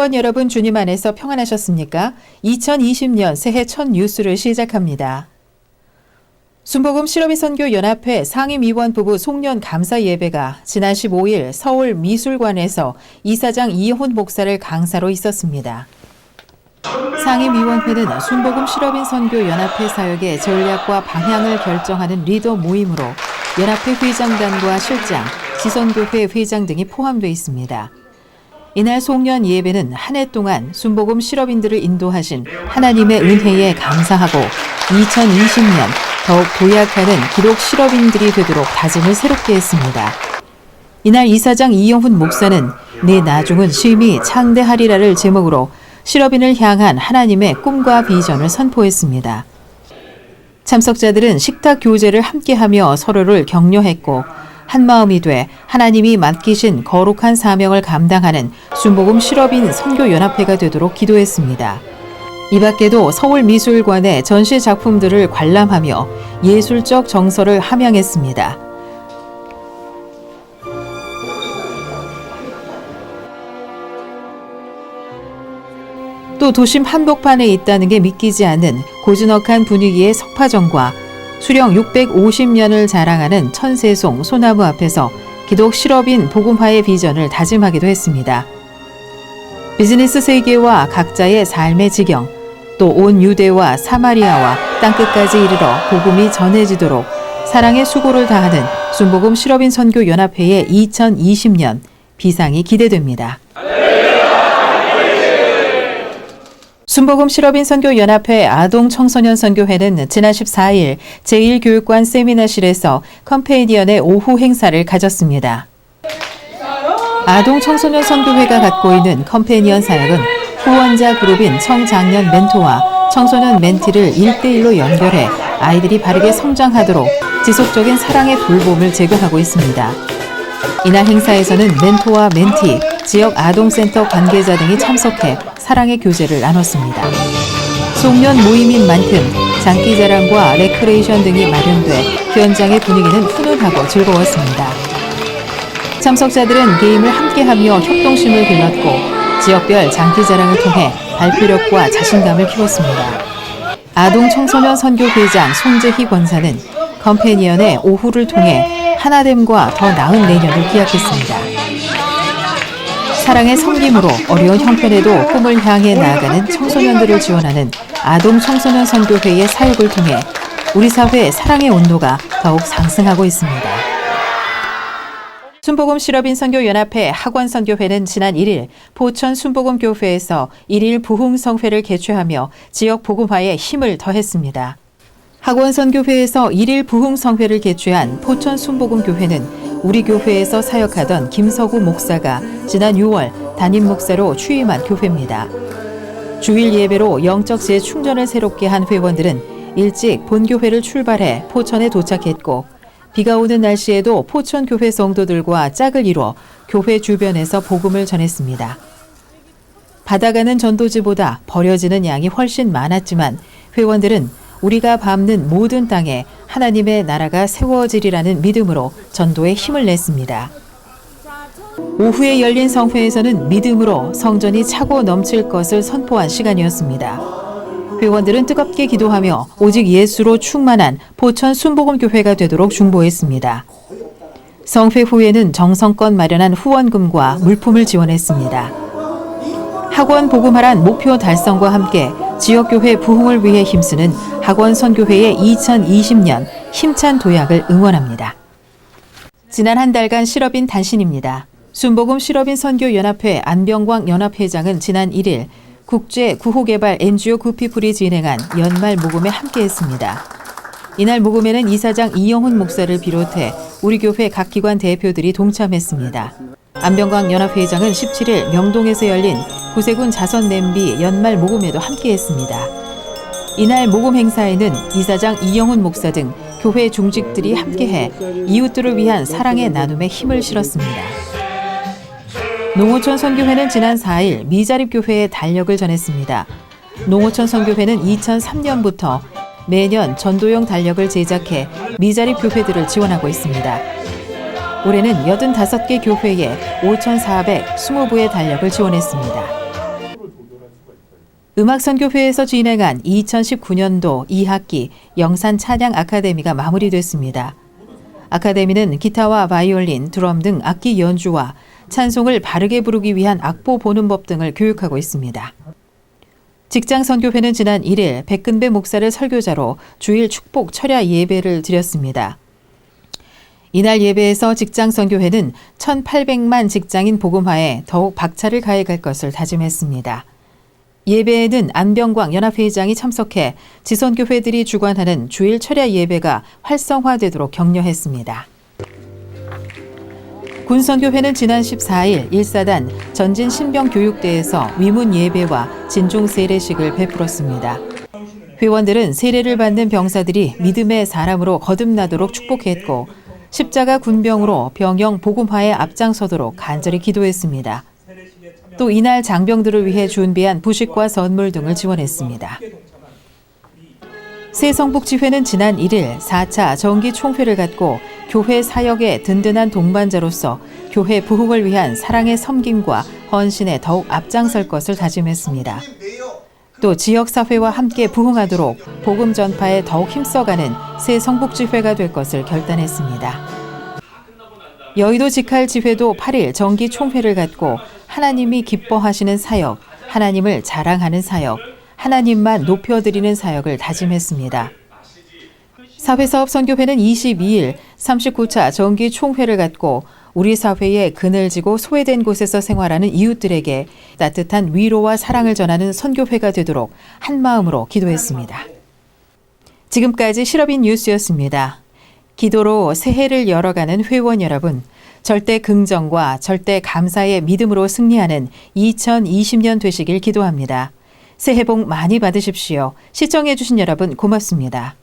회원 여러분, 주님 안에서 평안하셨습니까? 2020년 새해 첫 뉴스를 시작합니다. 순복음 실업인 선교 연합회 상임위원 부부 송년 감사 예배가 지난 15일 서울 미술관에서 이사장 이영훈 목사를 강사로 있었습니다. 상임위원회는 순복음 실업인 선교 연합회 사역의 전략과 방향을 결정하는 리더 모임으로 연합회 회장단과 실장, 지선교회 회장 등이 포함되어 있습니다. 이날 송년 예배는 한 해 동안 순복음 실업인들을 인도하신 하나님의 은혜에 감사하고 2020년 더욱 도약하는 기록 실업인들이 되도록 다짐을 새롭게 했습니다. 이날 이사장 이영훈 목사는 내 나중은 쉼이 창대하리라를 제목으로 실업인을 향한 하나님의 꿈과 비전을 선포했습니다. 참석자들은 식탁 교제를 함께하며 서로를 격려했고 한마음이 돼 하나님이 맡기신 거룩한 사명을 감당하는 순복음 실업인 선교연합회가 되도록 기도했습니다. 이 밖에도 서울미술관의 전시 작품들을 관람하며 예술적 정서를 함양했습니다. 또 도심 한복판에 있다는 게 믿기지 않는 고즈넉한 분위기의 석파정과 수령 650년을 자랑하는 천세송 소나무 앞에서 기독 실업인 복음화의 비전을 다짐하기도 했습니다. 비즈니스 세계와 각자의 삶의 지경, 또 온 유대와 사마리아와 땅끝까지 이르러 복음이 전해지도록 사랑의 수고를 다하는 순복음 실업인 선교연합회의 2020년 비상이 기대됩니다. 순복음 실업인 선교연합회 아동청소년선교회는 지난 14일 제1교육관 세미나실에서 컴패니언의 오후 행사를 가졌습니다. 아동청소년선교회가 갖고 있는 컴패니언 사역은 후원자 그룹인 청장년 멘토와 청소년 멘티를 1대1로 연결해 아이들이 바르게 성장하도록 지속적인 사랑의 돌봄을 제공하고 있습니다. 이날 행사에서는 멘토와 멘티, 지역 아동센터 관계자 등이 참석해 사랑의 교제를 나눴습니다. 송년 모임인 만큼 장기자랑과 레크레이션 등이 마련돼 현장의 분위기는 훈훈하고 즐거웠습니다. 참석자들은 게임을 함께하며 협동심을 길렀고 지역별 장기자랑을 통해 발표력과 자신감을 키웠습니다. 아동청소년 선교회장 송재희 권사는 컴패니언의 오후를 통해 하나됨과 더 나은 내년을 기약했습니다. 사랑의 섬김으로 어려운 형편에도 꿈을 향해 나아가는 청소년들을 지원하는 아동청소년 선교회의 사역을 통해 우리 사회의 사랑의 온도가 더욱 상승하고 있습니다. 순복음 실업인 선교연합회 학원선교회는 지난 1일 포천 순복음교회에서 1일 부흥성회를 개최하며 지역 복음화에 힘을 더했습니다. 학원선교회에서 1일 부흥성회를 개최한 포천 순복음교회는 우리 교회에서 사역하던 김서구 목사가 지난 6월 담임 목사로 취임한 교회입니다. 주일 예배로 영적 재충전을 새롭게 한 회원들은 일찍 본교회를 출발해 포천에 도착했고 비가 오는 날씨에도 포천 교회 성도들과 짝을 이뤄 교회 주변에서 복음을 전했습니다. 받아가는 전도지보다 버려지는 양이 훨씬 많았지만 회원들은 우리가 밟는 모든 땅에 하나님의 나라가 세워지리라는 믿음으로 전도에 힘을 냈습니다. 오후에 열린 성회에서는 믿음으로 성전이 차고 넘칠 것을 선포한 시간이었습니다. 회원들은 뜨겁게 기도하며 오직 예수로 충만한 포천 순복음교회가 되도록 중보했습니다. 성회 후에는 정성껏 마련한 후원금과 물품을 지원했습니다. 학원 복음화란 목표 달성과 함께 지역교회 부흥을 위해 힘쓰는 학원선교회의 2020년 힘찬 도약을 응원합니다. 지난 한 달간 실업인 단신입니다. 순복음 실업인 선교연합회 안병광 연합회장은 지난 1일 국제 구호개발 NGO 구피풀이 진행한 연말 모금에 함께했습니다. 이날 모금에는 이사장 이영훈 목사를 비롯해 우리 교회 각 기관 대표들이 동참했습니다. 안병광 연합회장은 17일 명동에서 열린 구세군 자선냄비 연말 모금에도 함께했습니다. 이날 모금 행사에는 이사장 이영훈 목사 등 교회 중직들이 함께해 이웃들을 위한 사랑의 나눔에 힘을 실었습니다. 농어촌 선교회는 지난 4일 미자립교회에 달력을 전했습니다. 농어촌 선교회는 2003년부터 매년 전도용 달력을 제작해 미자립교회들을 지원하고 있습니다. 올해는 85개 교회에 5,420부의 달력을 지원했습니다. 음악선교회에서 진행한 2019년도 2학기 영산 찬양 아카데미가 마무리됐습니다. 아카데미는 기타와 바이올린, 드럼 등 악기 연주와 찬송을 바르게 부르기 위한 악보 보는 법 등을 교육하고 있습니다. 직장선교회는 지난 1일 백근배 목사를 설교자로 주일 축복 철야 예배를 드렸습니다. 이날 예배에서 직장선교회는 1,800만 직장인 복음화에 더욱 박차를 가해갈 것을 다짐했습니다. 예배에는 안병광 연합회장이 참석해 지선교회들이 주관하는 주일 철야 예배가 활성화되도록 격려했습니다. 군선교회는 지난 14일 1사단 전진 신병교육대에서 위문 예배와 진종 세례식을 베풀었습니다. 회원들은 세례를 받는 병사들이 믿음의 사람으로 거듭나도록 축복했고 십자가 군병으로 병영 복음화에 앞장서도록 간절히 기도했습니다. 또 이날 장병들을 위해 준비한 부식과 선물 등을 지원했습니다. 새성북지회는 지난 1일 4차 정기총회를 갖고 교회 사역의 든든한 동반자로서 교회 부흥을 위한 사랑의 섬김과 헌신에 더욱 앞장설 것을 다짐했습니다. 또 지역사회와 함께 부흥하도록 복음 전파에 더욱 힘써가는 새성북지회가 될 것을 결단했습니다. 여의도 직할지회도 8일 정기총회를 갖고 하나님이 기뻐하시는 사역, 하나님을 자랑하는 사역, 하나님만 높여드리는 사역을 다짐했습니다. 사회사업선교회는 22일 39차 정기총회를 갖고 우리 사회에 그늘지고 소외된 곳에서 생활하는 이웃들에게 따뜻한 위로와 사랑을 전하는 선교회가 되도록 한마음으로 기도했습니다. 지금까지 실업인 뉴스였습니다. 기도로 새해를 열어가는 회원 여러분, 절대 긍정과 절대 감사의 믿음으로 승리하는 2020년 되시길 기도합니다. 새해 복 많이 받으십시오. 시청해주신 여러분 고맙습니다.